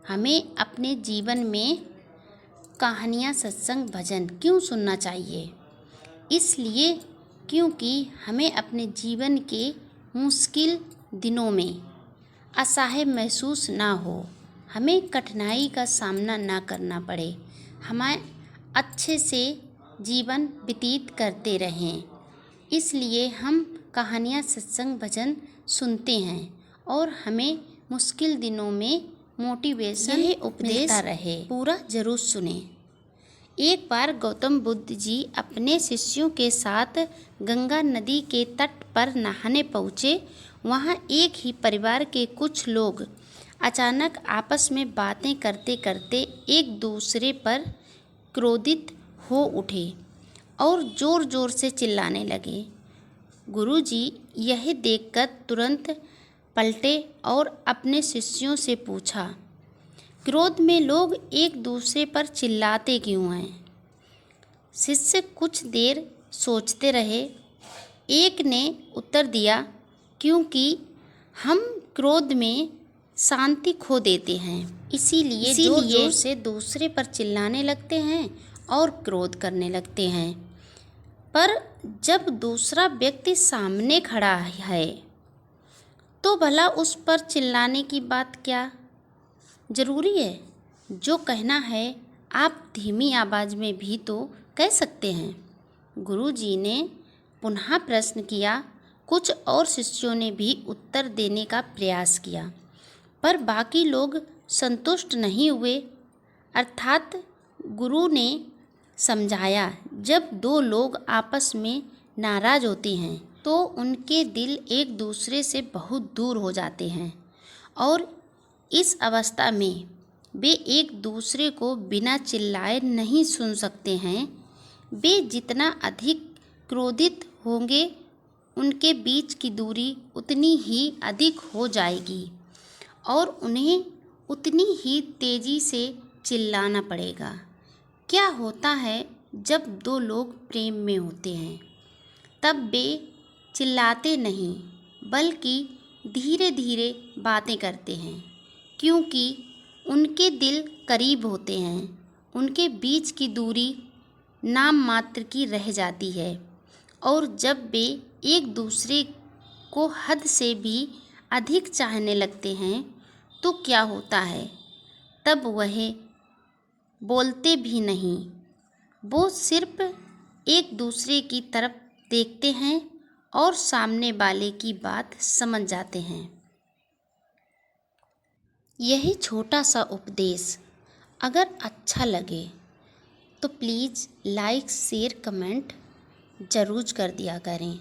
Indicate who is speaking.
Speaker 1: हमें अपने जीवन में कहानियाँ, सत्संग, भजन क्यों सुनना चाहिए? इसलिए क्योंकि हमें अपने जीवन के मुश्किल दिनों में असहाय महसूस ना हो, हमें कठिनाई का सामना ना करना पड़े, हमें अच्छे से जीवन व्यतीत करते रहें। इसलिए हम कहानियाँ, सत्संग, भजन सुनते हैं और हमें मुश्किल दिनों में मोटिवेशन मिलता रहे। पूरा जरूर सुने। एक बार गौतम बुद्ध जी अपने शिष्यों के साथ गंगा नदी के तट पर नहाने पहुँचे। वहाँ एक ही परिवार के कुछ लोग अचानक आपस में बातें करते करते एक दूसरे पर क्रोधित हो उठे और ज़ोर ज़ोर से चिल्लाने लगे। गुरुजी यह देखकर तुरंत पलटे और अपने शिष्यों से पूछा, क्रोध में लोग एक दूसरे पर चिल्लाते क्यों हैं? शिष्य कुछ देर सोचते रहे। एक ने उत्तर दिया, क्योंकि हम क्रोध में शांति खो देते हैं, इसीलिए जोर से दूसरे पर चिल्लाने लगते हैं और क्रोध करने लगते हैं। पर जब दूसरा व्यक्ति सामने खड़ा है तो भला उस पर चिल्लाने की बात क्या ज़रूरी है? जो कहना है आप धीमी आवाज़ में भी तो कह सकते हैं। गुरुजी ने पुनः प्रश्न किया। कुछ और शिष्यों ने भी उत्तर देने का प्रयास किया, पर बाकी लोग संतुष्ट नहीं हुए। अर्थात गुरु ने समझाया, जब दो लोग आपस में नाराज़ होते हैं तो उनके दिल एक दूसरे से बहुत दूर हो जाते हैं और इस अवस्था में वे एक दूसरे को बिना चिल्लाए नहीं सुन सकते हैं। वे जितना अधिक क्रोधित होंगे उनके बीच की दूरी उतनी ही अधिक हो जाएगी और उन्हें उतनी ही तेज़ी से चिल्लाना पड़ेगा। क्या होता है जब दो लोग प्रेम में होते हैं? तब वे चिल्लाते नहीं बल्कि धीरे धीरे बातें करते हैं, क्योंकि उनके दिल करीब होते हैं। उनके बीच की दूरी नाम मात्र की रह जाती है और जब वे एक दूसरे को हद से भी अधिक चाहने लगते हैं तो क्या होता है? तब वह बोलते भी नहीं, वो सिर्फ एक दूसरे की तरफ देखते हैं और सामने वाले की बात समझ जाते हैं। यही छोटा सा उपदेश अगर अच्छा लगे तो प्लीज़ लाइक, शेयर, कमेंट ज़रूर कर दिया करें।